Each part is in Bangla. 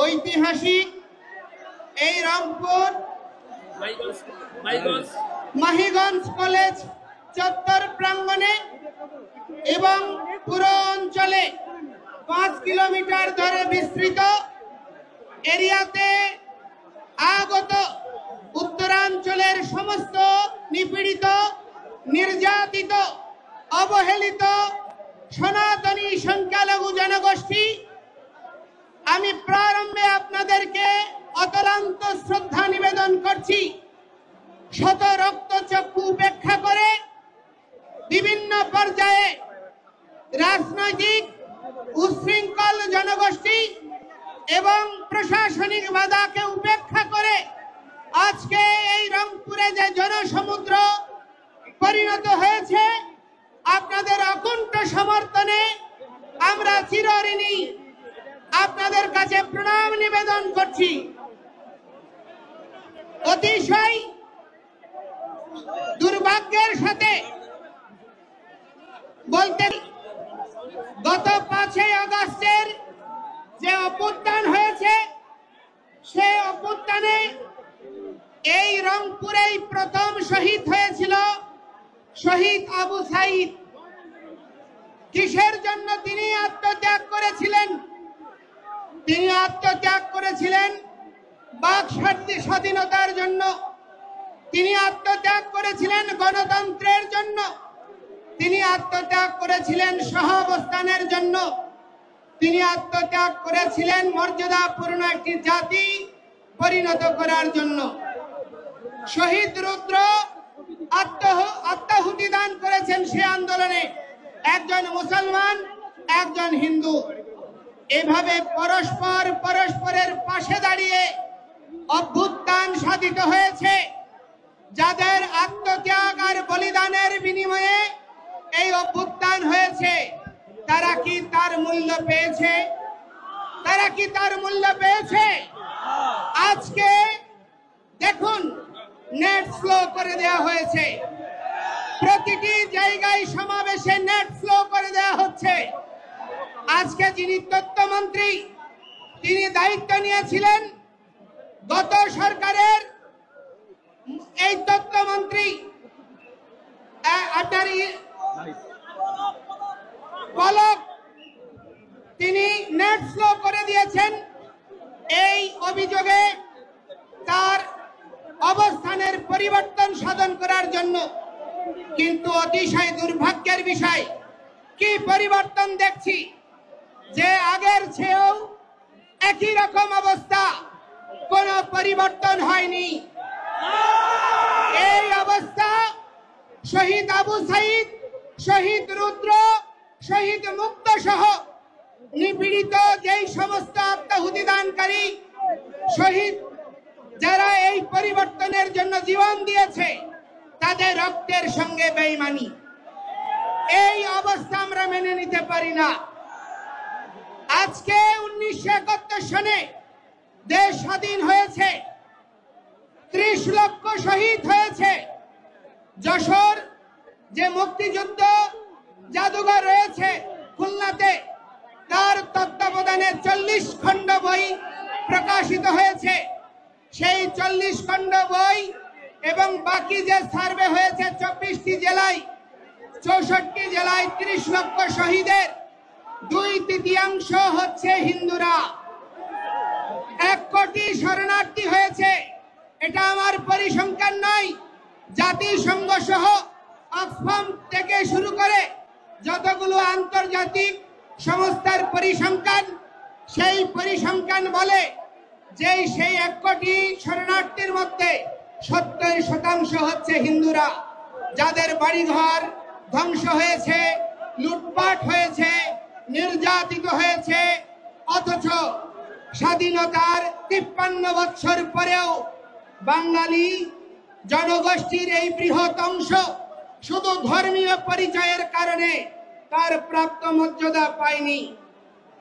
ঐতিহাসিক এই রংপুর মাহিগঞ্জ কলেজ চত্বর প্রাঙ্গণে এবং পুরো অঞ্চলে 5 কিলোমিটার ধরে বিস্তৃত এরিয়াতে আগত উত্তরাঞ্চলের সমস্ত নিপীড়িত, নির্যাতিত, অবহেলিত সনাতনী সংখ্যালঘু জনগোষ্ঠী, আমি প্রারম্ভে আপনাদেরকে অতলান্ত শ্রদ্ধা নিবেদন করছি। শত রক্তচক্ষু উপেক্ষা করে বিভিন্ন পর্যায়ে রাজনৈতিক উচ্ছৃঙ্খল জনগোষ্ঠী এবং প্রশাসনিক বাধাকে উপেক্ষা করে আজকে এই রংপুরে যে জনসমুদ্র পরিণত হয়েছে, আপনাদের অকুণ্ঠ সমর্থনে আমরা চিরঋণী আপনাদের কাছে প্রণাম নিবেদন করছি। অতিশয় দুর্ভাগ্যের সাথে বলতে গত 5ই আগস্টের যে অভ্যুত্থান হয়েছে, সে অভ্যুত্থানে এই রংপুরেই প্রথম শহীদ হয়েছিল শহীদ আবু সাইদ। কিসের জন্য তিনি আত্মত্যাগ করেছিলেন? তিনি আত্মত্যাগ করেছিলেন বাক স্বাধীনতার জন্য, তিনি আত্মত্যাগ করেছিলেন গণতন্ত্রের জন্য, তিনি আত্মত্যাগ করেছিলেন সহাবস্থানের জন্য, তিনি আত্মত্যাগ করেছিলেন মর্যাদাপূর্ণ একটি জাতি পরিণত করার জন্য। শহীদ রুদ্র আত্মাহুতি দান করেছেন সে আন্দোলনে, একজন মুসলমান, একজন হিন্দু। এভাবে পরস্পরের পাশে দাঁড়িয়ে অভ্যুত্থান সাধিত হয়েছে। যাদের আত্মত্যাগ আর বলিদানের বিনিময়ে এই অভ্যুত্থান হয়েছে, তারা কি তার মূল্য পেয়েছে? তারা কি তার মূল্য পেয়েছে? আজকে দেখুন, নেট স্লো করে দেওয়া হয়েছে, প্রতিটি জায়গায় সমাবেশে নেট স্লো করে দেওয়া হচ্ছে। আজকে যিনি তথ্যমন্ত্রী, তিনি দায়িত্ব নিয়েছিলেন গত সরকারের, এই তথ্যমন্ত্রী পলক, তিনি নেট স্লো করে দিয়েছেন এই অভিযোগে তার অবস্থানের পরিবর্তন সাধন করার জন্য। কিন্তু অতিশয় দুর্ভাগ্যের বিষয়, কি পরিবর্তন দেখছি যে আগের চেয়েও একই রকম অবস্থা, কোনো পরিবর্তন হয়নি। এই অবস্থা শহীদ আবু সাইদ, শহীদ রুদ্র, শহীদ মুক্ত সহ নিপীড়িত যেই সমস্ত আত্মাহুতি দানকারী শহীদ, যারা এই পরিবর্তনের জন্য জীবন দিয়েছে, তাদের রক্তের সঙ্গে বেঈমানি। এই অবস্থা আমরা মেনে নিতে পারি না। আজকে 1971 সনে দেশ স্বাধীন হয়েছে, 30 লক্ষ শহীদ হয়েছে। যশোর যে মুক্তিযুদ্ধ জাদুঘর রয়েছে খুলনাতে, তার তত্ত্বাবধানে 40 খণ্ড বই প্রকাশিত হয়েছে। সেই 40 খণ্ড বই এবং বাকি যে সার্ভে হয়েছে 24টি জেলায়, 64টি জেলায় 30 লক্ষ শহীদের 2/3 হচ্ছে হিন্দুরা। 1 কোটি শরণার্থী হয়েছে। এটা আমার পরিসংখ্যান নয়, জাতিসংঘ সহ অক্সফাম থেকে শুরু করে যতগুলো আন্তর্জাতিক সংস্থার পরিসংখ্যান, সেই পরিসংখ্যান বলে যে সেই 1 কোটি শরণার্থীর মধ্যে 70% হচ্ছে হিন্দুরা, যাদের বাড়িঘর ধ্বংস হয়েছে, লুটপাট হয়েছে, নির্যাতিত হয়েছে। অথচ স্বাধীনতার 53 বছর পরেও বাঙালি জনগোষ্ঠীর এই বৃহৎ অংশ শুধু ধর্মীয় পরিচয়ের কারণে তার প্রাপ্ত মর্যাদা পায়নি।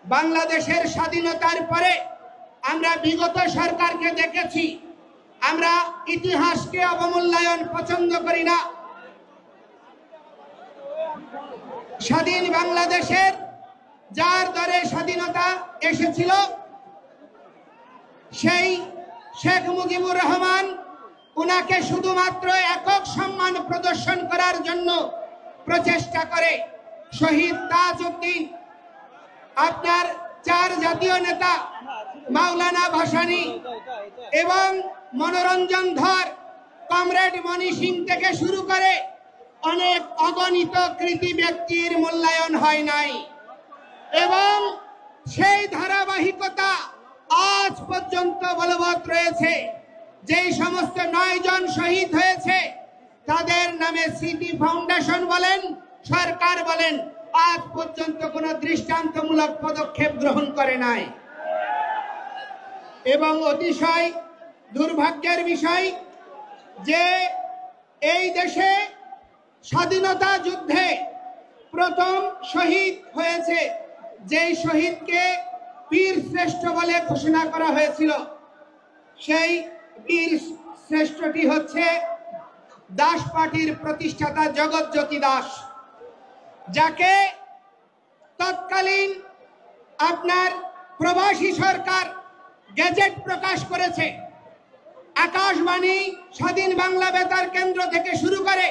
বাংলাদেশের স্বাধীনতার পরে আমরা বিগত সরকারকে দেখেছি, আমরা ইতিহাসকে অবমূল্যায়ন পছন্দ করি না। স্বাধীন বাংলাদেশের যার দরে স্বাধীনতা এসেছিল, সেই শেখ মুজিবুর রহমান উনাকে শুধুমাত্র একক সম্মান প্রদর্শন করার জন্য প্রচেষ্টা করে। শহীদ তাজউদ্দিন, আপনার 4 জাতীয় নেতা মাওলানা ভাসানী এবং মনোরঞ্জন ধর, কমরেড মনি সিং থেকে শুরু করে অনেক অগণিত কৃতি ব্যক্তির মূল্যায়ন হয় নাই এবং সেই ধারাবাহিকতা আজ পর্যন্ত বলবৎ রয়েছে। যেই সমস্ত 9 জন শহীদ হয়েছে তাদের নামে স্মৃতি ফাউন্ডেশন বলেন, সরকার বলেন, আজ পর্যন্ত কোনো দৃষ্টান্তমূলক পদক্ষেপ গ্রহণ করে নাই। এবং অতিশয় দুর্ভাগ্যের বিষয় যে এই দেশে স্বাধীনতা যুদ্ধে প্রথম শহীদ হয়েছে, যেই শহীদকে বীর শ্রেষ্ঠ বলে ঘোষণা করা হয়েছিল, সেই বীর শ্রেষ্ঠটি হচ্ছে দাস পার্টির প্রতিষ্ঠাতা জগৎজ্যোতি দাস, যাকে তৎকালীন আপনার প্রবাসী সরকার গেজেট প্রকাশ করেছে। আকাশবাণী, স্বাধীন বাংলা বেতার কেন্দ্র থেকে শুরু করে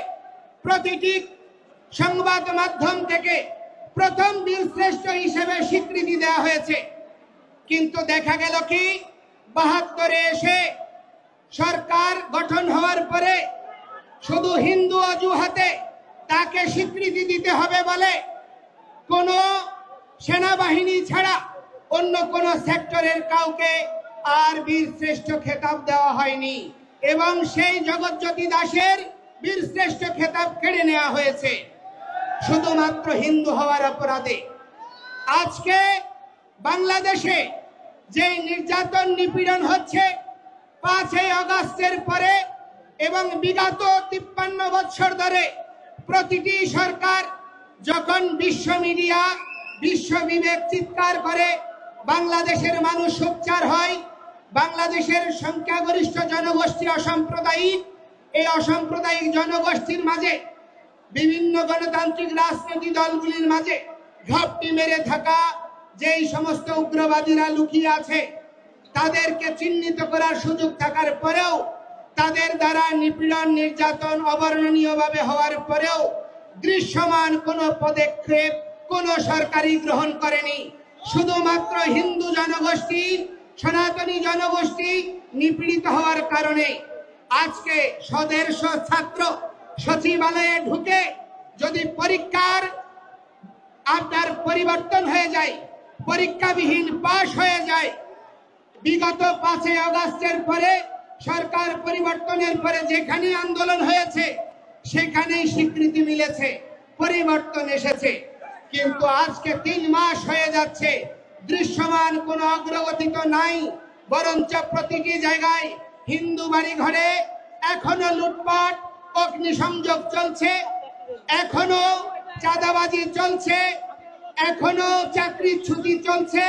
প্রতিটি সংবাদ মাধ্যম থেকে প্রথম বীরশ্রেষ্ঠ হিসেবে স্বীকৃতি দেওয়া হয়েছে। কিন্তু দেখা গেল কি 72-এ এসে সরকার গঠন হওয়ার পরে শুধু হিন্দু অজুহাতে তাকে স্বীকৃতি দিতে হবে বলে কোনো সেনাবাহিনী ছাড়া অন্য কোনো সেক্টরের কাউকে আর বীরশ্রেষ্ঠ খেতাব দেওয়া হয়নি এবং সেই জগৎজ্যোতি দাসের বীরশ্রেষ্ঠ খেতাব কেড়ে নেওয়া হয়েছে শুধুমাত্র হিন্দু হওয়ার অপরাধে। আজকে বাংলাদেশে যে নির্যাতন নিপীড়ন হচ্ছে 5ই আগস্টের পরে এবং বিগত 53 বছর ধরে প্রতিটি সরকার যখন বিশ্ব মিডিয়া, বিশ্ব বিবেক চিৎকার করে বাংলাদেশের মানুষ সোচ্চার হয়, বাংলাদেশের সংখ্যাগরিষ্ঠ জনগোষ্ঠী অসাম্প্রদায়িক, এই অসাম্প্রদায়িক জনগোষ্ঠীর মাঝে বিভিন্ন গণতান্ত্রিক রাজনৈতিক দলগুলির মাঝে ঘাপটি মেরে থাকা যেই সমস্ত উগ্রবাদীরা লুকিয়ে আছে তাদেরকে চিহ্নিত করার সুযোগ থাকার পরেও তাদের দ্বারা নিপীড়ন নির্যাতন অবর্ণনীয়ভাবে হওয়ার পরেও দৃশ্যমান কোনো পদক্ষেপ কোনো সরকারই গ্রহণ করেনি। শুধুমাত্র হিন্দু জনগোষ্ঠী, সনাতনী জনগোষ্ঠী নিপীড়িত হওয়ার কারণে আজকে 150 ছাত্র সচিবালয়ে ঢুকে যদি পরীক্ষার আপনার পরিবর্তন হয়ে যায়, পরীক্ষাবিহীন পাশ হয়ে যায়, বিগত 5ই আগস্টের পরে সরকার পরিবর্তনের পরে যেখানে আন্দোলন হয়েছে সেখানেই স্বীকৃতি মিলেছে, পরিবর্তন এসেছে। কিন্তু আজকে 3 মাস হয়ে যাচ্ছে, দৃশ্যমান কোনো অগ্রগতি তো নাই, বরঞ্চ প্রতিটি জায়গায় হিন্দু বাড়ি ঘরে এখনো লুটপাট, অগ্নিসংযোগ চলছে, এখনো চাঁদাবাজি চলছে, এখনো চাকরির ছুটি চলছে।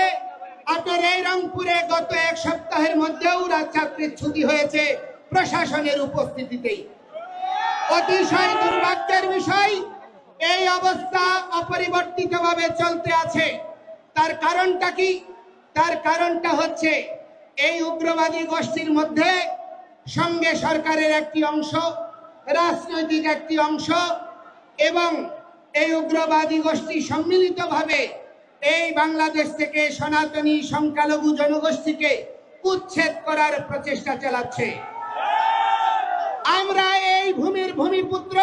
আপনার এই রংপুরে গত 1 সপ্তাহের মধ্যেও চাকরির ছুটি হয়েছে প্রশাসনের উপস্থিতিতেই। অতিশয় দুর্ভাগ্যের বিষয়, এই অবস্থা অপরিবর্তিতভাবে চলতে আছে। তার কারণটা কি? তার কারণটা হচ্ছে এই উগ্রবাদী গোষ্ঠীর মধ্যে সঙ্গে সরকারের একটি অংশ, রাজনৈতিক একটি অংশ এবং এই উগ্রবাদী গোষ্ঠী সম্মিলিতভাবে এই বাংলাদেশ থেকে সনাতনী সংখ্যালঘু জনগোষ্ঠীকে উচ্ছেদ করার প্রচেষ্টা চালাচ্ছে। আমরা এই ভূমির ভূমিপুত্র,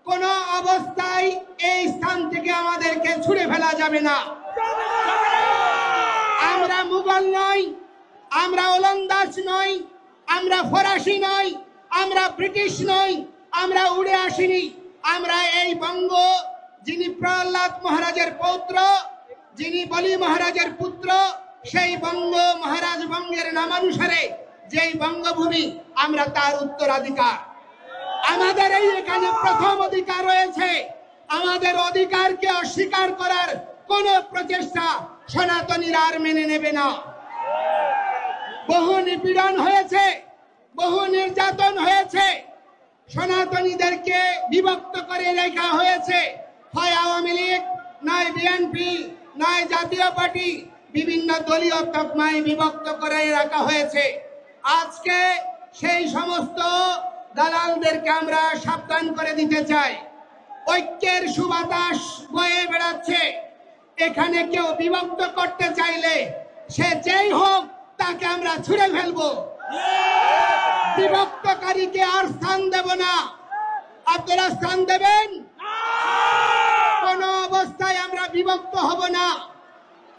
কোন অবস্থায় এই স্থান থেকে আমাদেরকে ছুড়ে ফেলা যাবে না। আমরা মুঘল নই, আমরা ওলন্দাজ নই, আমরা ফরাসি নই, আমরা ব্রিটিশ নই, আমরা উড়ে আসিনি। আমরা এই বঙ্গ, যিনি প্রহ্লাদ মহারাজের পৌত্র, যিনি বলি মহারাজের পুত্র, সেই বঙ্গ মহারাজ বঙ্গের নামানুসারে যেই বঙ্গভূমি, আমরা তার উত্তরাধিকার। আমাদের এই এখানে প্রথম অধিকার রয়েছে। আমাদের অধিকারকে অস্বীকার করার কোন প্রচেষ্টা সনাতনীরা আর মেনে নেবে না। বহু নিপীড়ন হয়েছে, বহু নির্যাতন হয়েছে, সনাতনীদেরকে বিভক্ত করে রেখা হয়েছে। হয় আওয়ামী লীগ, নয় বিএনপি, নয় জাতীয় পার্টি, বিভিন্ন দলীয় তকমায় বিভক্ত করে রাখা হয়েছে। আজকে সেই সমস্ত দালালদেরকে আমরা সাবধান করে দিতে চাই। ঐক্যের সুবাতাস বয়ে বেড়াচ্ছে। এখানে কেউ বিভক্ত করতে চাইলে সে যেই হোক তাকে আমরা ছুঁড়ে ফেলবো। বিভক্তকারীকে আর স্থান দেব না। আপনারা স্থান দেবেন? কোন অবস্থায় আমরা বিভক্ত হব না।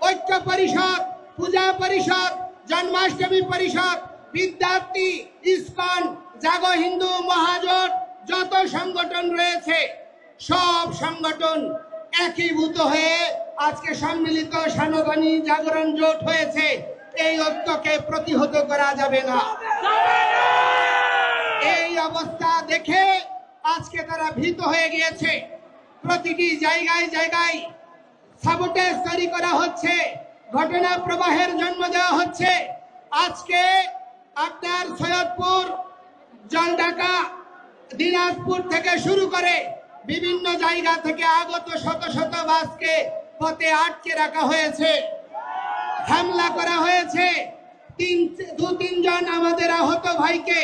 ঐক্য পরিষদ, পূজা পরিষদ, জন্মাষ্টমী পরিষদ, বিদ্যার্থী, ইসকন, জাগো হিন্দু মহাজোট, যত সংগঠন রয়েছে সব সংগঠন একীভূত হয়ে আজকে সম্মিলিত সনাতনী জাগরণ জোট হয়েছে। এই ঐক্যকে প্রতিহত করা যাবে না। এই অবস্থা দেখে আজকে তারা ভীত হয়ে গিয়েছে। প্রতিটি জায়গায় জায়গায় সাবোটেজ তৈরি করা হচ্ছে, ঘটনা প্রবাহের জন্ম দেওয়া হচ্ছে। আজকে আপনার সৈয়দপুর, জলঢাকা, দিনাজপুর থেকে শুরু করে বিভিন্ন জায়গা থেকে আগত শত শত বাসকে পথে আটকে রাখা হয়েছে, হামলা করা হয়েছে। দু তিনজন আমাদের আহত ভাইকে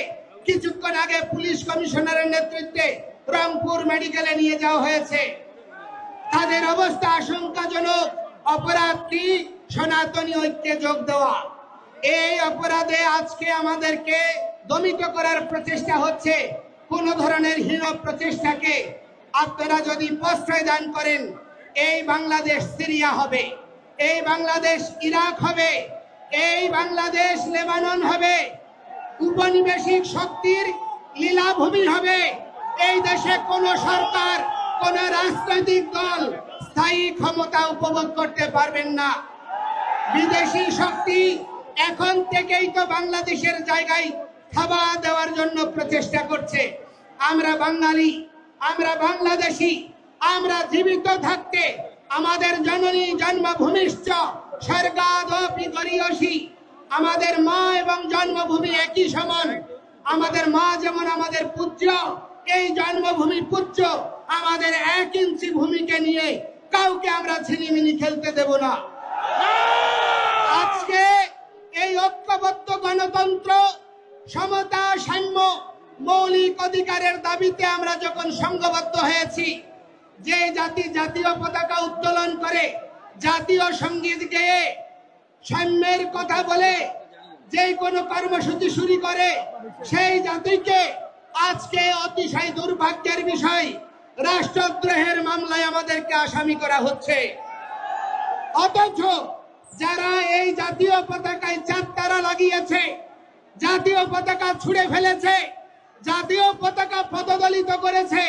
কিছুক্ষণ আগে পুলিশ কমিশনারের নেতৃত্বে রংপুর মেডিকেলে নিয়ে যাওয়া হয়েছে। তাদের অবস্থা আশঙ্কাজনক। অপরাধী সনাতনী ঐক্যে যোগ দেওয়া। এই অপরাধে আজকে আমাদেরকে দমিত করার প্রচেষ্টা হচ্ছে। কোন ধরনের হীন প্রচেষ্টাকে আপনারা যদি প্রশ্রয় দান করেন, এই বাংলাদেশ সিরিয়া হবে, এই বাংলাদেশ ইরাক হবে, এই বাংলাদেশ লেবানন হবে, উপনিবেশিক শক্তির লীলাভূমি হবে। এই দেশে কোন সরকার, কোন রাজনৈতিক দল স্থায়ী ক্ষমতা উপভোগ করতে পারবেন না। বিদেশি শক্তি এখন থেকেই তো বাংলাদেশের জায়গায় থাবা দেওয়ার জন্য প্রচেষ্টা করছে। আমরা বাঙালি, আমরা বাংলাদেশি, আমরা জীবিত থাকতে আমাদের জননী জন্মভূমিশ্চ স্বর্গাদপি গরীয়সী। আমাদের মা এবং জন্মভূমি একই সমান। আমাদের মা যেমন আমাদের পূজ্য, এই জন্মভূমি পূজ্য। আমাদের 1 ইঞ্চি ভূমিকে নিয়ে কাউকে আমরা ছিনিমিনি খেলতে দেব না। আজকে এই ঐক্যবদ্ধ গণতন্ত্র, সমতা, সাম্য, মৌলিক অধিকারের দাবিতে আমরা যখন সংঘবদ্ধ হয়েছি, যে জাতি জাতীয় পতাকা উত্তোলন করে, জাতীয় সঙ্গীত গেয়ে, সাম্যের কথা বলে যে কোনো কর্মসূচি শুরু করে, সেই জাতিকে আজকে অতিশয় দুর্ভাগ্যের বিষয় রাষ্ট্রদ্রোহের মামলায় আমাদেরকে আসামি করা হচ্ছে। অথচ যারা এই জাতীয় পতাকায় 4 তারা লাগিয়েছে, জাতীয় পতাকা ছুঁড়ে ফেলেছে, জাতীয় পতাকা পদদলিত করেছে,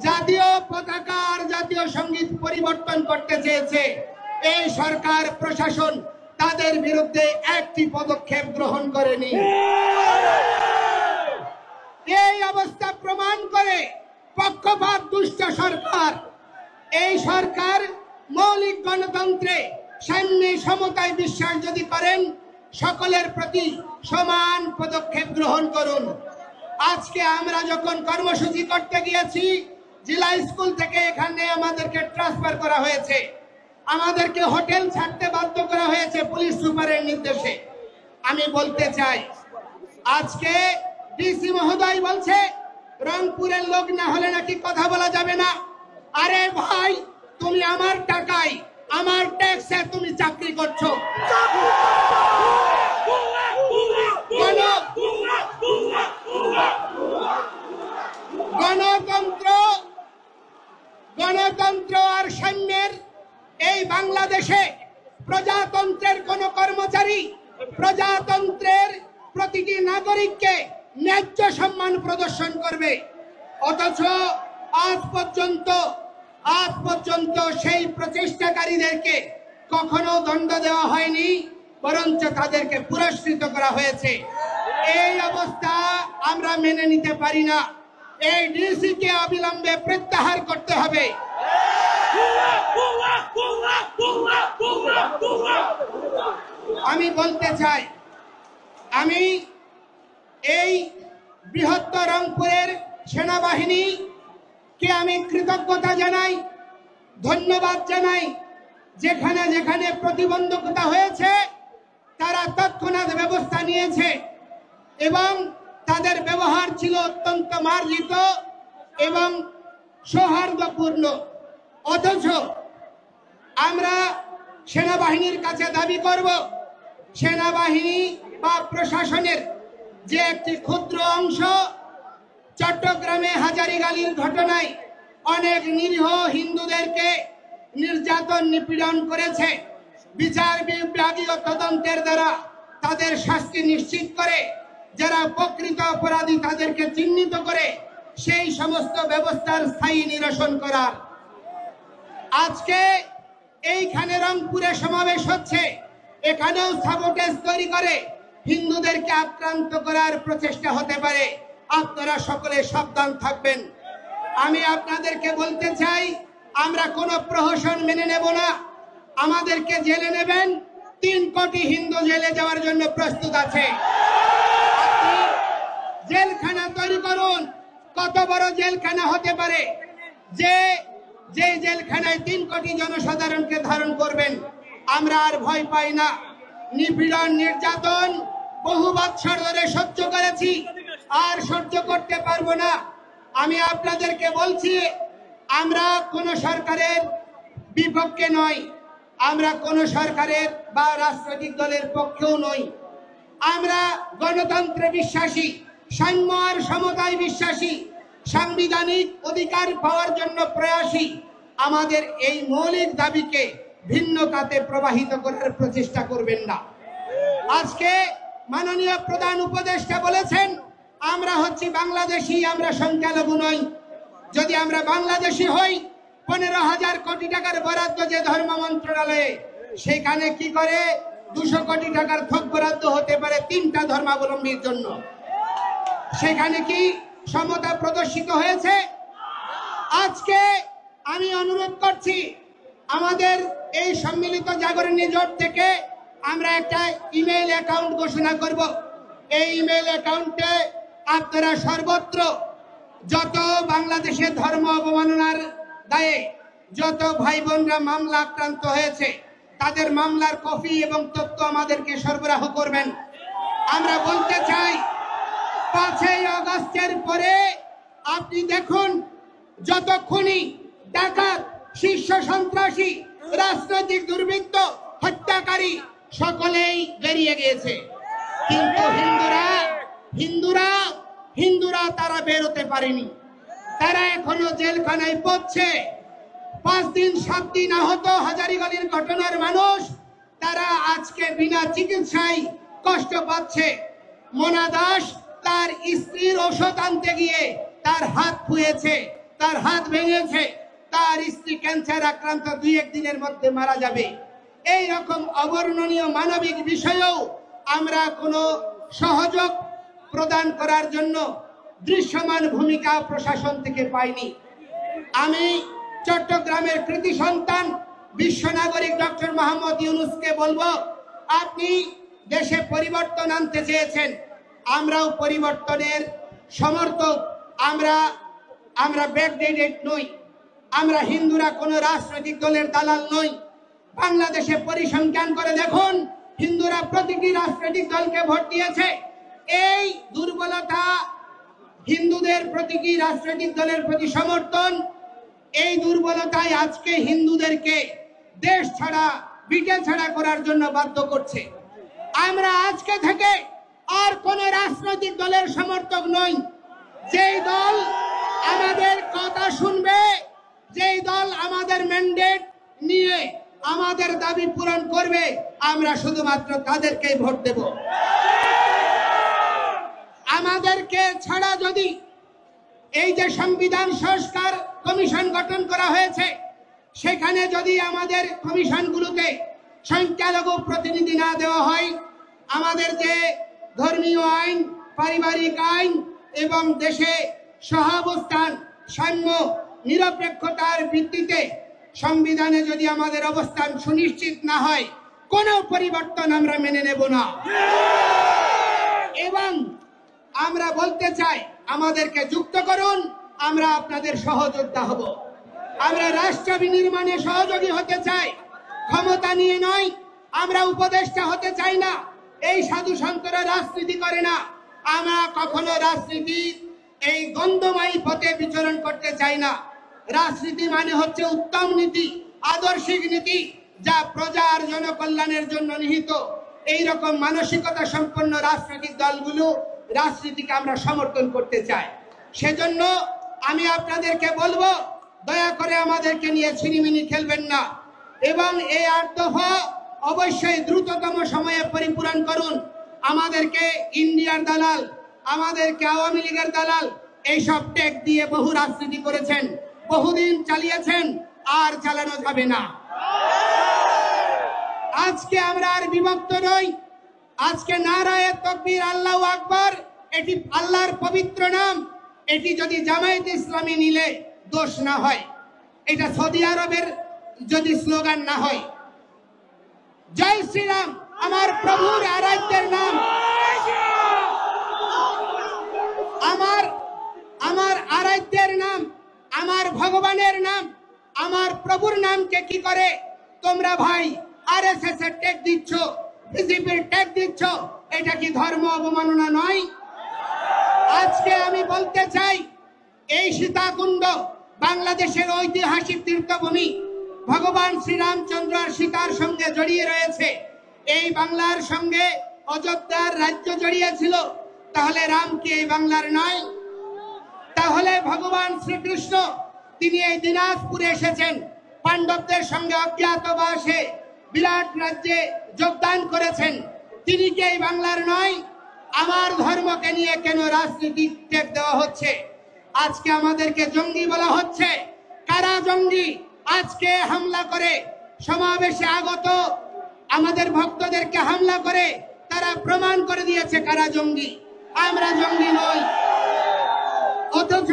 জাতীয় পতাকা আর জাতীয় সঙ্গীত পরিবর্তন করতে চেয়েছে, এই সরকার প্রশাসন তাদের বিরুদ্ধে একটি পদক্ষেপ গ্রহণ করেনি। এই অবস্থা প্রমাণ করে পক্ষপাত দুষ্ট সরকার। এই সরকার মৌলিক গণতন্ত্রে, সাম্যে, সমতায় বিশ্বাস যদি করেন, সকলের প্রতি সমান পদক্ষেপ গ্রহণ করুন। আজকে আমরা যখন কর্মসূচি করতে গিয়েছি, জেলা স্কুল থেকে এখানে আমাদেরকে ট্রান্সফার করা হয়েছে, আমাদেরকে হোটেল ছাড়তে বাধ্য করা হয়েছে পুলিশ সুপারের নির্দেশে। আমি বলতে চাই, আজকে ডিসি মহোদয় বলছে রংপুরের লোক না হলে নাকি কথা বলা যাবে না। আরে ভাই, তুমি আমার টাকায়, আমার ট্যাক্সে তুমি চাকরি করছো। গণতন্ত্র আর সাম্যের এই বাংলাদেশে প্রজাতন্ত্রের কোন কর্মচারী প্রজাতন্ত্রের প্রতিটি নাগরিককে ন্যায্য সম্মান প্রদর্শন করবে। অথচ আজ পর্যন্ত সেই প্রচেষ্টাকারীদেরকে কখনো দণ্ড দেওয়া হয়নি, বরঞ্চ তাদেরকে পুরস্কৃত করা হয়েছে। এই অবস্থা আমরা মেনে নিতে পারি না। এই ডিসি কে অবিলম্বে প্রত্যাহার করতে হবে। আমি বলতে চাই, আমি এই বৃহত্তর রংপুরের সেনাবাহিনীকে আমি কৃতজ্ঞতা জানাই, ধন্যবাদ জানাই। যেখানে যেখানে প্রতিবন্ধকতা হয়েছে তারা তৎক্ষণাৎ ব্যবস্থা নিয়েছে এবং তাদের ব্যবহার ছিল অত্যন্ত মার্জিত এবং সৌহার্দ্যপূর্ণ। অথচ আমরা সেনাবাহিনীর কাছে দাবি করব, সেনাবাহিনী বা প্রশাসনের যে একটি ক্ষুদ্র অংশ চট্টগ্রামে হাজারীগালির ঘটনায় অনেক নিরীহ হিন্দুদেরকে নির্যাতন নিপীড়ন করেছে, বিচার বিভাগীয় তদন্তের দ্বারা তাদের শাস্তি নিশ্চিত করে, যারা প্রকৃত অপরাধী তাদেরকে চিহ্নিত করে সেই সমস্ত ব্যবস্থার স্থায়ী নিরসন করা। আজকে এইখানে রংপুরে সমাবেশ হচ্ছে, এখানেও সাবোটেজ তৈরি করে হিন্দুদেরকে আক্রান্ত করার প্রচেষ্টা হতে পারে। আপনারা সকলে সাবধান থাকবেন। আমি আপনাদেরকে বলতে চাই, আমরা কোনো প্রহসন মেনে নেব না। আমাদেরকে জেলে নেবেন, 3 কোটি হিন্দু জেলে যাওয়ার জন্য প্রস্তুত আছে। আপনি জেলখানা তৈরি করুন। কত বড় জেলখানা হতে পারে যে জেলখানায় 3 কোটি জনসাধারণকে ধারণ করবেন? আমরা আর ভয় পাই না। নিপীড়ন নির্যাতন বহু বছর ধরে সহ্য করেছি, আর সহ্য করতে পারবো না। আমি আপনাদেরকে বলছি, আমরা কোন সরকারের বিপক্ষে নই, আমরা কোন সরকারের বা রাজনৈতিক দলের পক্ষেও নই। আমরা গণতন্ত্রে বিশ্বাসী, সাম্য আর সমতায় বিশ্বাসী, সাংবিধানিক অধিকার পাওয়ার জন্য প্রয়াসী। আমাদের এই মৌলিক দাবিকে ভিন্ন খাতে প্রবাহিত করার প্রচেষ্টা করবেন না। আজকে মাননীয় প্রধান উপদেষ্টা বলেছেন, আমরা হচ্ছি বাংলাদেশি, আমরা সংখ্যালঘু নই। যদি আমরা বাংলাদেশি হই, 15,000 কোটি টাকার বরাদ্দ যে ধর্ম মন্ত্রণালয়ে, সেখানে কি করে 200 কোটি টাকার থোক বরাদ্দ হতে পারে 3টা ধর্মাবলম্বীর জন্য? সেখানে কি সমতা প্রদর্শিত হয়েছে? আজকে আমি অনুরোধ করছি, আমাদের এই সম্মিলিত জাগরণী জোট থেকে আমরা একটা ইমেইল অ্যাকাউন্ট ঘোষণা করব। এই ইমেইল অ্যাকাউন্টে আপনারা সর্বত্র যত বাংলাদেশে ধর্ম অবমাননার দায়ে যত ভাই বোনরা মামলা আক্রান্ত হয়েছে, তাদের মামলার কপি এবং তথ্য আমাদেরকে সরবরাহ করবেন। আমরা বলতে চাই, 5ই আগস্টের পরে আপনি দেখুন, যত খুনি, ডাকাত, শীর্ষ সন্ত্রাসী, রাজনৈতিক দুর্বৃত্ত, হত্যাকারী সকলেই বেরিয়ে গিয়েছে, কিন্তু হিন্দুরা তারা বেরোতে পারেনি। তারা এখনো জেলখানায় পড়ছে। 5 দিন 7 দিন আহত হাজারীগালির ঘটনার মানুষ, তারা আজকে বিনা চিকিৎসায় কষ্ট পাচ্ছে। মোনা দাস তার স্ত্রীর ওষুধ আনতে গিয়ে তার হাত ফুয়েছে, তার হাত ভেঙেছে, তার স্ত্রী ক্যান্সার আক্রান্ত 2-1 দিনের মধ্যে মারা যাবে। এই রকম অবর্ণনীয় মানবিক বিষয়েও আমরা কোনো সহযোগ প্রদান করার জন্য দৃশ্যমান ভূমিকা প্রশাসন থেকে পাইনি। আমি চট্টগ্রামের কৃতি সন্তান বিশ্ব নাগরিক ডক্টর মোহাম্মদ ইউনূসকে বলবো, আপনি দেশে পরিবর্তন আনতে চেয়েছেন, আমরাও পরিবর্তনের সমর্থক। আমরা ব্যাকডেটেড নই, আমরা হিন্দুরা কোনো রাজনৈতিক দলের দালাল নই। বাংলাদেশে পরিসংখ্যান করে দেখুন, হিন্দুরা প্রতিটি রাজনৈতিক দলকে ভোট দিয়েছে। এই দুর্বলতা, হিন্দুদের প্রতিটি রাজনৈতিক দলের প্রতি সমর্থন, এই দুর্বলতাই আজকে হিন্দুদেরকে দেশ ছাড়া, বিটে ছাড়া করার জন্য বাধ্য করছে। আমরা আজকে থেকে আর কোন রাজনৈতিক দলের সমর্থক নই। যেই দল আমাদের কথা শুনবে, যেই দল আমাদের ম্যান্ডেট নিয়ে আমাদের দাবি পূরণ করবে, আমরা শুধুমাত্র তাদেরকেই ভোট দেব। আমাদেরকে ছাড়া যদি এই যে সংবিধান সংস্কার কমিশন গঠন করা হয়েছে, সেখানে যদি আমাদের কমিশনগুলোতে সংখ্যালঘু প্রতিনিধি না দেওয়া হয়, আমাদের যে ধর্মীয় আইন, পারিবারিক আইন এবং দেশে সহাবস্থান, সাম্য, নিরপেক্ষতার ভিত্তিতে সংবিধানে যদি আমাদের অবস্থান সুনিশ্চিত না হয়, কোনো পরিবর্তন আমরা মেনে নেব না। এবং আমরা বলতে চাই, আমাদেরকে যুক্ত করুন, আমরা আপনাদের সহযোদ্ধা হব। আমরা রাষ্ট্র বিনির্মাণে সহযোগী হতে চাই। ক্ষমতা নিয়ে নয়, আমরা উপদেষ্টা হতে চাই না। এই সাধু সন্তরা রাজনীতি করে না। আমরা কখনো রাজনীতি এই গন্ধময়ী পথে বিচরণ করতে চাই না। রাজনীতি মানে হচ্ছে উত্তম নীতি, আদর্শিক নীতি, যা প্রজার জনকল্যাণের জন্য নিহিত। এই রকম মানসিকতা সম্পন্ন রাজনৈতিক দলগুলো রাজনীতিকে আমরা সমর্থন করতে চাই। সেজন্য আমি আপনাদেরকে বলবো, দয়া করে আমাদেরকে নিয়ে ছিনিমিনি খেলবেন না এবং এই ৮ দফা অবশ্যই দ্রুততম সময়ে পরিপূরণ করুন। আমাদেরকে ইন্ডিয়ার দালাল, আমাদেরকে আওয়ামী লীগের দালাল এইসব ট্যাগ দিয়ে বহু রাজনীতি করেছেন, বহুদিন চালিয়েছেন, আর চালানো যাবে না। আজকে আমরা আর বিভক্ত নই। আজকে নারায়ে তাকবীর, আল্লাহু আকবার, এটি আল্লাহর পবিত্র নাম। এটি যদি জামায়াত ইসলামী নিলে দোষ না হয়, এটা সৌদি আরবের যদি স্লোগান না হয়। জয় শ্রীরাম আমার প্রভুর আরাধ্যের নাম, আমার আরাধ্যের নাম, আমার ভগবানের নাম, আমার প্রভুর নামকে কি করে তোমরা ভাই আরএসএস এর ট্যাগ দিচ্ছ, বিজেপির ট্যাগ দিচ্ছ? এটা কি ধর্ম অবমাননা নয়? আজকে আমি বলতে চাই, এই সীতাকুণ্ড বাংলাদেশের ঐতিহাসিক তীর্থভূমি, ভগবান শ্রীরামচন্দ্র আর সীতার সঙ্গে জড়িয়ে রয়েছে। এই বাংলার সঙ্গে অযোধ্যার রাজ্য জড়িয়ে ছিল। তাহলে রাম কি এই বাংলার নয়? তাহলে ভগবান শ্রীকৃষ্ণ তিনি এই দিনাজপুরে এসেছেন, পাণ্ডবদের সঙ্গে অজ্ঞাতবাসে বিরাট রাজ্যে যোগদান করেছেন। তিনি কি এই বাংলার নয়? আমার ধর্মকে নিয়ে কেন রাজনীতিক ট্যাগ দেওয়া হচ্ছে? আজকে আমাদেরকে জঙ্গি বলা হচ্ছে। কারা জঙ্গি? আজকে হামলা করে সমাবেশে আগত আমাদের ভক্তদেরকে হামলা করে তারা প্রমাণ করে দিয়েছে কারা জঙ্গি। আমরা জঙ্গি নই। অথচ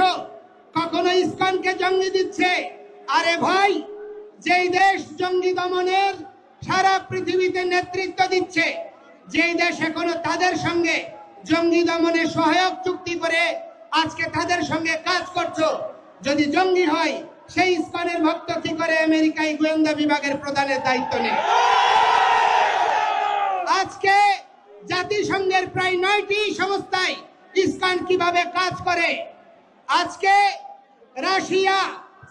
কখনো ইসকনকে জঙ্গি দিচ্ছে। আরে ভাই, যেই দেশ জঙ্গি দমনের সারা পৃথিবীতে নেতৃত্ব দিচ্ছে, যেই দেশ এখনো তাদের সঙ্গে জঙ্গি দমনে সহায়ক চুক্তি করে আজকে তাদের সঙ্গে কাজ করছো, যদি জঙ্গি হয় সেই ইসকনের ভক্ত কি করে আমেরিকায় গোয়েন্দা বিভাগের প্রধানের দায়িত্ব নেয়? আজকে জাতিসংঘের প্রায় 9টি সংস্থায় ইসকন কিভাবে কাজ করে? আজকে রাশিয়া,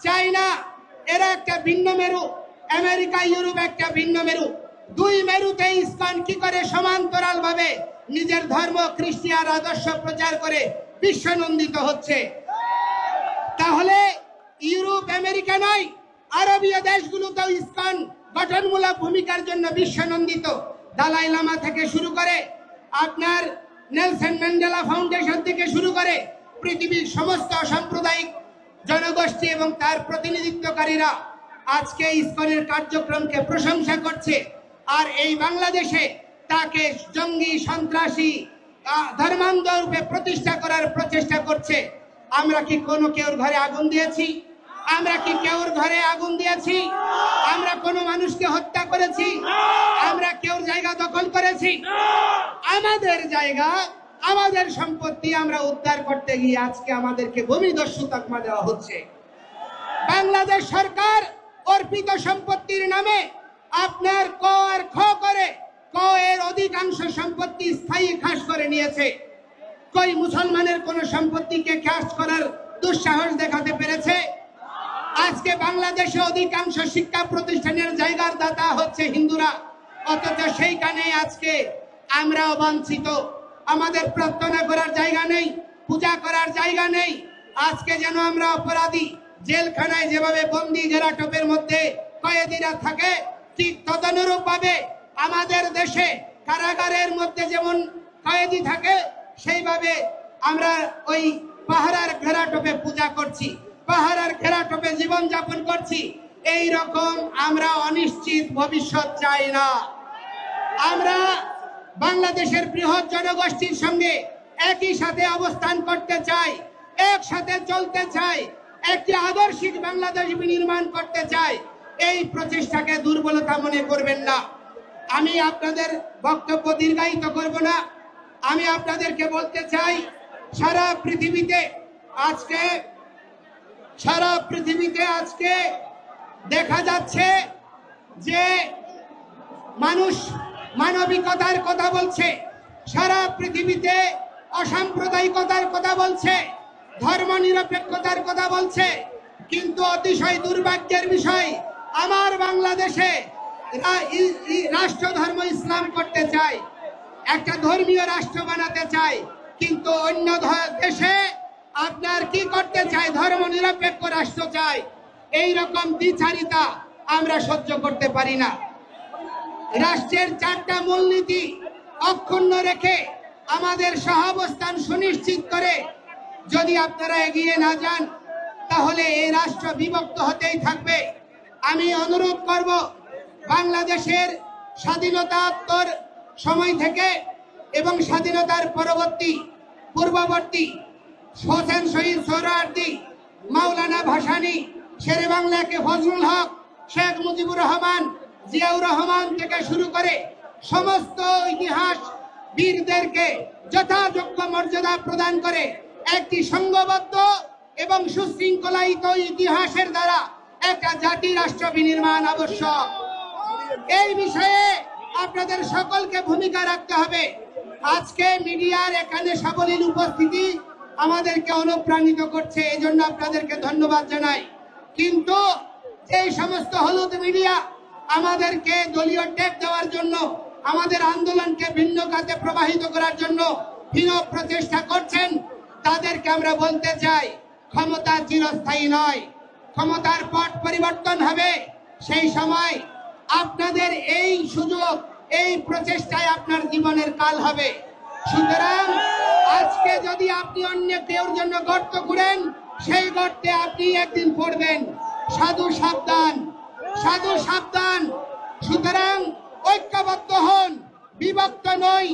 চায়না এরা একটা ভিন্ন মেরু, আমেরিকা ইউরোপ একটা ভিন্ন মেরু। দুই মেরুতে ইসকন কি করে সমান্তরাল ভাবে নিজের ধর্ম খ্রিস্টান আদর্শ প্রচার করে বিশ্বনন্দিত হচ্ছে। তাহলে ইউরোপ আমেরিকা নয়, আরবীয় দেশগুলোতেও ইসকন গঠনমূলক ভূমিকার জন্য বিশ্বনন্দিত। দালাই লামা থেকে শুরু করে আপনার নেলসন ম্যান্ডেলা ফাউন্ডেশন থেকে শুরু করে পৃথিবীর সমস্ত সাম্প্রদায়িক জনগোষ্ঠী এবং তার প্রতিনিধিত্বকারীরা আজকে ইসকনের কার্যক্রমকে প্রশংসা করছে। আর এই বাংলাদেশে তাকে জঙ্গি, সন্ত্রাসী, ধর্মান্ধ রূপে প্রতিষ্ঠা করার প্রচেষ্টা করছে। আমরা কি কোনো কেউর ঘরে আগুন দিয়েছি? আমরা কি কেউর ঘরে আগুন দিয়েছি? আমরা কোনো মানুষকে হত্যা করেছি? আমরা কেউর জায়গা দখল করেছি? আমাদের জায়গা, আমাদের সম্পত্তি আমরা উদ্ধার করতে গিয়ে আজকে আমাদেরকে ভূমিদস্যু তকমা দেওয়া হচ্ছে। বাংলাদেশ সরকার অর্পিত সম্পত্তির নামে আপনার ক আর খ করে ক এর অধিকাংশ সম্পত্তি স্থায়ী খাস করে নিয়েছে। কই মুসলমানের কোন সম্পত্তিকে খাস করার দুঃসাহস দেখাতে পেরেছে? আজকে বাংলাদেশে অধিকাংশ শিক্ষা প্রতিষ্ঠানের জায়গার দাতা হচ্ছে হিন্দুরা, অথচ সেইখানে আজকে আমরাও বঞ্চিত। আমাদের প্রার্থনা করার জায়গা নেই, পূজা করার জায়গা নেই। আজকে যেন আমরা অপরাধী। জেলখানায় যেভাবে বন্দি ঘেরাটোপের মধ্যে কয়েদিরা থাকে, ঠিক তদনুরূপ ভাবে আমাদের দেশে কারাগারের মধ্যে যেমন কয়েদি থাকে, সেইভাবে আমরা ওই পাহারার ঘেরাটোপে পূজা করছি, পাহারার ঘেরাটোপে জীবন যাপন করছি। এই রকম আমরা অনিশ্চিত ভবিষ্যৎ চাই না। আমরা বাংলাদেশের বৃহৎ জনগোষ্ঠীর সঙ্গে একই সাথে অবস্থান করতে চাই, একসাথে চলতে চাই, একটি আদর্শিক বাংলাদেশ বিনির্মাণ করতে চাই। এই প্রচেষ্টাকে দুর্বলতা মনে করবেন না। আমি আপনাদের বক্তব্য দীর্ঘায়িত করব না। আমি আপনাদেরকে বলতে চাই, সারা পৃথিবীতে আজকে দেখা যাচ্ছে যে মানুষ মানবিকতার কথা বলছে, সারা পৃথিবীতে অসাম্প্রদায়িকতার কথা বলছে, ধর্মনিরপেক্ষতার কথা বলছে, কিন্তু অতিশয় দুর্ভাগ্যের বিষয় আমার বাংলাদেশে রাষ্ট্র ধর্ম ইসলাম করতে চায়, একটা ধর্মীয় রাষ্ট্র বানাতে চায়, কিন্তু অন্য দেশে আপনার কি করতে চায়, ধর্মনিরপেক্ষ রাষ্ট্র চায়। এই রকম দ্বিচারিতা আমরা সহ্য করতে পারি না। রাষ্ট্রের 4টা মূলনীতি অক্ষুণ্ণ রেখে আমাদের সহাবস্থান সুনিশ্চিত করে যদি আপনারা এগিয়ে না যান, তাহলে এই রাষ্ট্র বিভক্ত হতেই থাকবে। আমি অনুরোধ করব, বাংলাদেশের স্বাধীনতাত্তর সময় থেকে এবং স্বাধীনতার পূর্ববর্তী হোসেন শহীদ সোহরাওয়ার্দী, মাওলানা ভাসানী, শেরে বাংলাকে ফজলুল হক, শেখ মুজিবুর রহমান, জিয়াউর রহমান থেকে শুরু করে সমস্ত ইতিহাস বীরদেরকে যথাযোগ্য মর্যাদা প্রদান করে একটি সংঘবদ্ধ এবং সুশৃঙ্খলায়িত ইতিহাসের দ্বারা একটা জাতি রাষ্ট্র বিনির্মাণ আবশ্যক। এই বিষয়ে আপনাদের সকলকে ভূমিকা রাখতে হবে। আজকে মিডিয়ার এখানে সাবলীল উপস্থিতি আমাদেরকে অনুপ্রাণিত করছে, এই জন্য আপনাদেরকে ধন্যবাদ জানাই। কিন্তু এই সমস্ত হলুদ মিডিয়া আমাদেরকে দলীয় ট্যাগ দেওয়ার জন্য, আমাদের আন্দোলনকে ভিন্ন খাতে প্রবাহিত করার জন্য হীন প্রচেষ্টা করছেন, তাদেরকে আমরা বলতে চাই, ক্ষমতা চিরস্থায়ী নয়, ক্ষমতার পট পরিবর্তন হবে। সেই সময় আপনাদের এই সুযোগ, এই প্রচেষ্টায় আপনার জীবনের কাল হবে। সুতরাং আজকে যদি আপনি অন্য কেউর জন্য গর্ত খুঁড়েন, সেই গর্তে আপনি একদিন পড়বেন। সাধু সাবধান, সাধু সাবধান। সুতরাং ঐক্যবদ্ধ হন, বিভক্ত নই।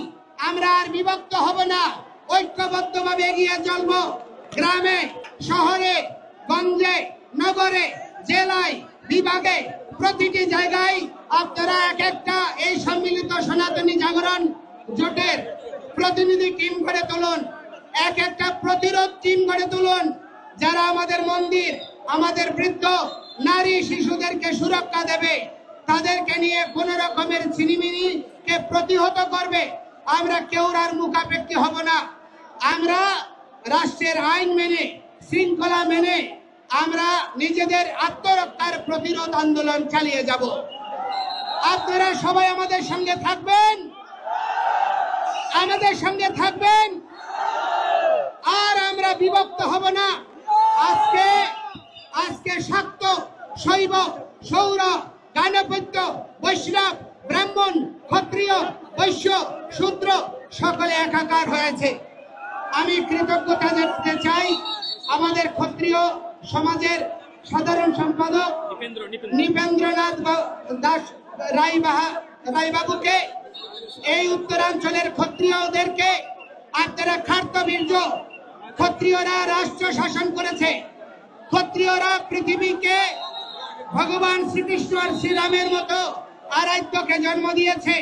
আমরা আর বিভক্ত হব না, ঐক্যবদ্ধভাবে এগিয়ে চলব। গ্রামে, শহরে, গঞ্জে, নগরে, জেলায়, বিভাগে, প্রতিটি জায়গায় আপনারা এক একটা এই সম্মিলিত সনাতনী জাগরণ জোটের প্রতিনিধি টিম গড়ে তুলুন, এক একটা প্রতিরোধ টিম গড়ে তুলুন, যারা আমাদের মন্দির, আমাদের বৃদ্ধ, নারী, শিশুদেরকে সুরক্ষা দেবে, তাদেরকে নিয়ে কোন রকমের ছিনিমিনিকে প্রতিহত করবে। আমরা কেউ আর মুখাপেক্ষী হব না। আমরা রাষ্ট্রের আইন মেনে, শৃঙ্খলা মেনে আমরা নিজেদের আত্মরক্ষার প্রতিরোধ আন্দোলন চালিয়ে যাব। আপনারা সবাই আমাদের সঙ্গে থাকবেন, আমাদের সঙ্গে থাকবেন, আর আমরা বিভক্ত হব না। আজকে শাক্ত, শৈব, সৌর, গাণপত্য, বৈষ্ণব, ব্রাহ্মণ, ক্ষত্রিয়, বৈশ্য, শূদ্র সকলে একাকার হয়েছে। আমি কৃতজ্ঞতা জানাতে চাই আমাদের ক্ষত্রিয় সমাজের সাধারণ সম্পাদক নৃপেন্দ্রনাথ দাস রায়বাবুকে, এই উত্তরাঞ্চলের ক্ষত্রিয়দেরকে। আপনারা খার্তবীর্য, ক্ষত্রিয়রা রাষ্ট্র শাসন করেছে, ক্ষত্রিয়রা পৃথিবীকে ভগবান শ্রীকৃষ্ণ আর শ্রীরামের মতো আরাধ্যকে জন্ম দিয়েছে।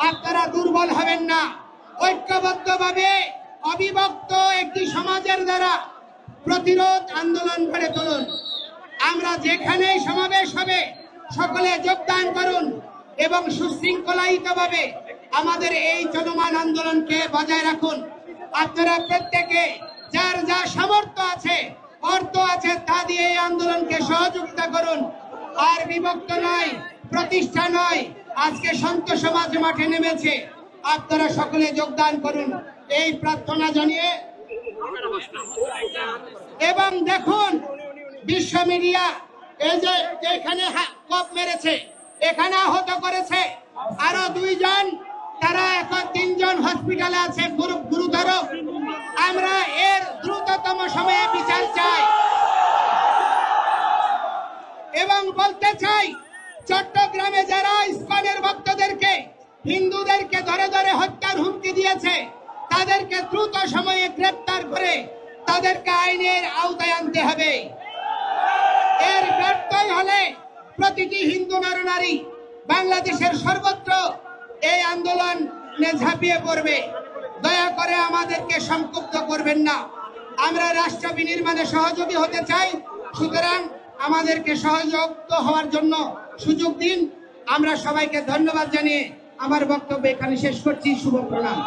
আপনারা দুর্বল হবেন না, ঐক্যবদ্ধভাবে অবিভক্ত একটি সমাজের দ্বারা প্রতিরোধ আন্দোলন গড়ে তুলুন। আমরা যেখানে সমাবেশ হবে সকলে যোগদান করুন এবং সুশৃঙ্খলায়িতভাবে আমাদের এই চলমান আন্দোলনকে বজায় রাখুন। আপনারা প্রত্যেকে যার যা সামর্থ্য আছে, অর্থ আছে, তা দিয়ে এই আন্দোলনকে সহযোগিতা করুন। আর বিভক্ত নয়, প্রতিষ্ঠা নয়, আজকে সন্ত সমাজ মাঠে নেমেছে, আপনারা সকলে যোগদান করুন এই প্রার্থনা জানিয়ে। এবং দেখুন বিশ্ব মিডিয়া এই যে এখানে কপ মেরেছে, এখানে আহত করেছে আরো 2 জন, তারা এখন 3 জন হসপিটালে আছে গুরুতর। আমরা এর দ্রুততম সময়ে বিচার চাই এবং বলতে চাই, চট্টগ্রামে যারা ইসকনের ভক্তদেরকে, হিন্দুদেরকে ধরে ধরে হত্যার হুমকি দিয়েছে, তাদেরকে দ্রুত সময়ে গ্রেফতার করে তাদেরকে আইনের আওতায় আনতে হবে। এর ব্যর্থই হলে প্রতিটি হিন্দু নরনারী বাংলাদেশের সর্বত্র এই আন্দোলনে ঝাঁপিয়ে পড়বে। দয়া করে আমাদেরকে সংক্ষুব্ধ করবেন না। আমরা রাষ্ট্র বিনির্মাণে সহযোগী হতে চাই, সুতরাং আমাদেরকে সহযোগ হওয়ার জন্য সুযোগ দিন। আমরা সবাইকে ধন্যবাদ জানিয়ে আমার বক্তব্য এখানে শেষ করছি। শুভ প্রণাম।